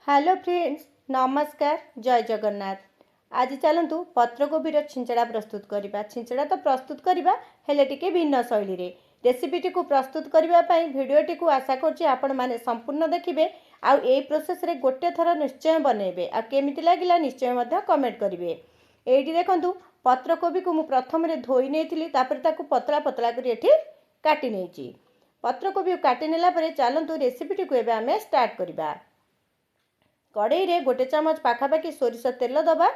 Hello friends, नमस्कार। जय जगन्नाथ। आज चलतु पत्रकोबीर छिंचड़ा प्रस्तुत करवा। छिंचड़ा तो प्रस्तुत करवा हेले टिके भिन्न शैली रे रेसिपीटी को प्रस्तुत करने भिडियोटी को आशा करछि आपण माने संपूर्ण देखिबे आउ ए प्रोसेस रे गोटे थर निश्चय बनैबे आ केमिति लागिला निश्चय मध्य कमेंट करिवे। एठी देखंतु पत्रकोबी को मु प्रथम रे धोई नेथिली तापर ताकू पतला पतला करी एठी काटी नेछि। पत्रकोबी काटी नेला परे चलंतु रेसिपीटी को एबे आमे स्टार्ट करबा। कड़ई रे गोटे चमच पाखापाखि सोरिष तेल दबा।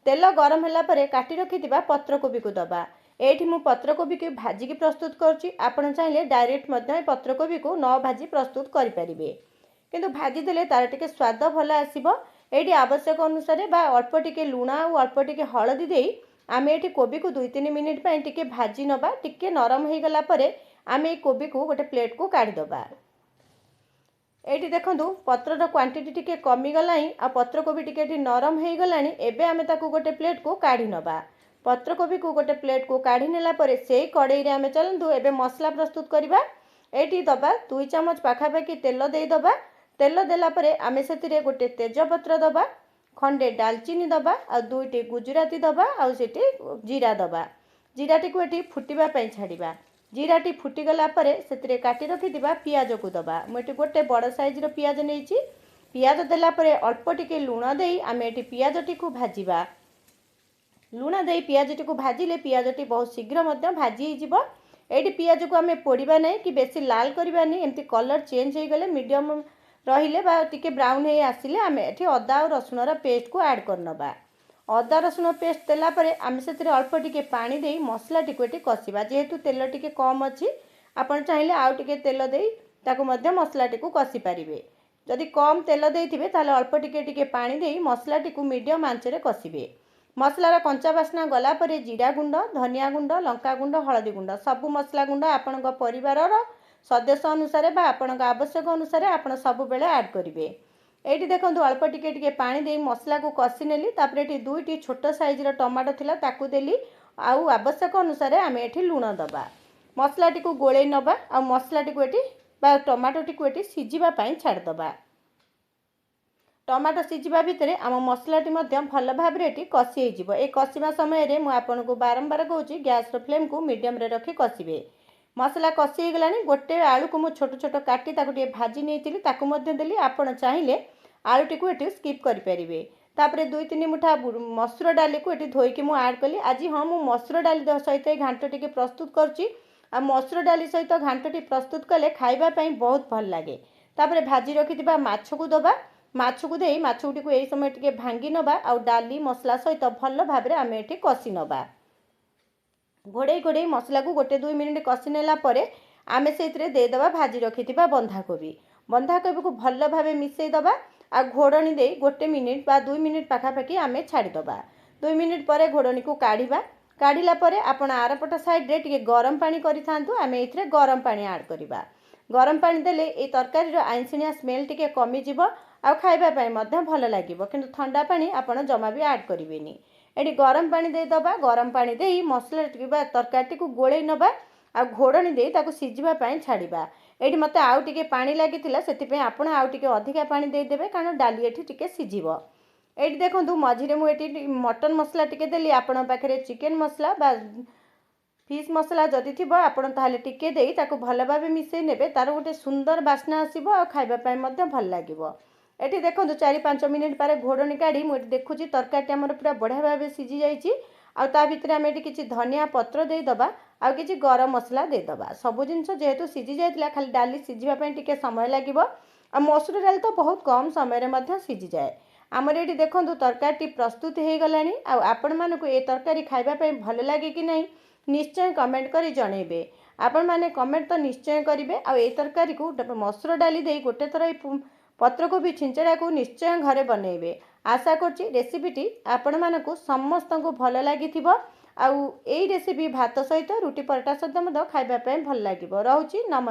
तेल गरम होला परे काटी रखिथिबा पत्रकोबी को दबा। एठी मु पत्रकोबी को भाजिकी प्रस्तुत करछि। आपण चाहिले डायरेक्ट मध्य पत्रकोबी को न भाजी प्रस्तुत करि परिबे, किंतु भाजी देले तार टिके स्वाद भल आसीबो। एठी आवश्यक अनुसार बा अल्प टिके लूण आ अल्प टिके हळदी देई आमे एठी कोबी को 2-3 मिनिट पय टिके भाजी नबा। टिके नरम हे गला परे आमे कोबी को गोटे प्लेट को काढी दबा। एठी देखंतु पत्रर क्वांटिटी टिके कमी गलाई आ पत्रकोबी टिके नरम हे गलानी। एबे आमे ताकू गोटे प्लेट को काढी नबा। पत्रकोबी को गोटे प्लेट को काढी नेला परे सेई कड़ई रे आमे चलंतु एबे मसला प्रस्तुत करबा। एठी दबा 2 चमच पाखापाखि तेल देई दबा। तेल देला परे आमे सेतिरे गोटे तेजपत्र दबा, खंडे दालचीनी दबा आ 2टी गुजराती दबा आ सेठी जीरा दबा। जीराटी को एठी फुटिबा पई छाडिबा। जीराटी फुटिगला परे सेतिरे काटी रखिथिबा पियाज को दबा। मुझे गोटे बड़ साइज रो पियाज नेइछि। पियाज देला परे अल्प टिके लूण देई आमे एठी पियाजटी को भाजिबा। लूण देई पियाजटी को भाजिले पियाजटी बहुत शीघ्र मध्य भाजी हे जिवो। एठी पियाज को आमे पोड़िबा नै कि बेसी लाल करबानी। एमती कलर चेंज हे गले मीडियम रहिले बा टिके ब्राउन हे आसिले आमे एठी अदा और रसुण रो पेस्ट को ऐड करनबा। अदा रसुण पेस्ट देला परे आमे सेतिरे अल्प टिके पानी देई मसला टिको एठी कसिबा। जेहेतु तेल टिके कम अछि आपण चाहिले आउ टिके तेल देई ताको मध्य मसला टिको कसी पारिबे। जदि कम तेल देइथिबे ताले अल्प टिके टिके पानी देई मसला टिको मीडियम आंच रे कसिबे। मसलार कंचा बास्ना गला परे जीरा गुंड, धनिया गुंड, लंका गुंड, हळदी गुंड सबु मसला गुंड आपणक परिवारर सदस्य अनुसार बा आपणक आवश्यक अनुसार आपण सब बेले ऐड करिवे। एठी देखंतु अल्प टिके टिके पानी देई मसला को कसी नेली। तापर एठी 2टी छोट साइज रो टमाटो थिला ताकू देली। आउ आवश्यक अनुसार आमे एठी लूण दबा। मसला टिको गोळेई नबा आ मसला टिको एठी बा टमाटो टिको एठी सिजिबा पई छाड दबा। टमाटो सिजिबा भितरे आम मसलाटी मध्य भल भाबरे एठी कसी हे जिवो। ए कसिबा समय रे मु आपनको बारंबार कहूची गैस रो फ्लेम को मीडियम रे रखी कसिबे। मसला कसी हे गलानी। गोटे आलू को मु छोट छोट काटी ताकू टे भाजी नेइतिली ताकू मध्य देली। आपण चाहिले आलूटी को एठी स्किप करि परिबे। तापरे 2-3 मुठा मसूर डाली को एठी धोई कि मु ऐड कली। आज हां मु मसूर डाली सहित घांट टिके प्रस्तुत करची। आ मसूर डाली सहित घांटटी प्रस्तुत कले खाइबा पई बहुत भल लागे। तापरे भाजी रखिथिबा माछ को दबा। माछ को देई माछटी को एई समय टिके भांगी नबा आ डाली मसला सहित भल भाबरे आमे एठी कसी नबा। घोड़े घोड़े मसला को 1-2 मिनिट कसी नेला परे आमे सेतिरे दे दबा भाजी रखिथिबा बंधाकोबी। बंधाकोबी को भल भाबे मिसेई दबा आ घोड़नी दे 1 मिनिट बा 2 मिनिट पाखापाखि आमे छाड़ी दबा। 2 मिनिट परे घोड़नी को काढ़ीबा। काढ़ीला परे आपण आरपट साइड रे टिके गरम पानी करि थांतु। आमे एथिरे गरम पानी ऐड करिबा। गरम पानी देले ए तरकारी रो आइंसिनिया स्मेल टिके कमी जिवो आ खाइबा पई मध्य भल लागिवो। किंतु ठंडा पानी आपण जमा भी ऐड करिवेनी। एठी गरम पानी दे दबा। गरम पानी देई मसला टिके बा तरकारी को गोळेई नबा आ घोड़नी देई ताको सिजिबा पई छाड़ीबा। एठी मते आउ टिके पानी लागितिला सेति पई आपण आउ टिके अधिका पानी देई देबे कारण डाली एठी टिके सिजिबो। एठी देखंतु मझिरे मु एठी मटन मसला टिके देली। आपण पाखरे चिकन मसला बा फिश मसला जदि थिबो आपण ताहाले टिके देई ताको भल भाबे मिसेई नेबे। तार गोटे सुंदर बास्ना आसीबो आ खाइबा पई मध्य भल लागिबो। एठी देखंतु 4-5 मिनिट पारे घोड़नी काढी मु एठी देखुची तरकारीटी हमर पूरा बढ़िया भाबे सिजी जाईची। आ ता भितरे आमे एठी किछि धनिया पत्र देई दबा आ किछि गरम मसला देई दबा। सब जिंस जेहेतु सिजी जायतिला खाली डाली सिजिबा पई टिके समय लागिबो। आ मसूर डाली तो बहुत कम समय रे मध्य सिजी जाए। हमर एठी देखंतु तरकारीटी प्रस्तुत हे गलानी। आ आपण मानको ए तरकारी खाइबा पई भल लागे कि नहीं निश्चय कमेंट करी जणैबे। आपण माने कमेंट तो निश्चय करिवे। आ ए तरकारी को मसूर डाली देई गोटे थर पत्रकोबी छिंचड़ा को निश्चय घरे बनैबे। आशा करछि रेसिपीटी आपण मानको समस्तको भल लागिथिबो। आउ एई रेसिपी भात सहित रुटी पराठा सहित मध खाइबा पई भल लागिबो। रहउची नमस्कार।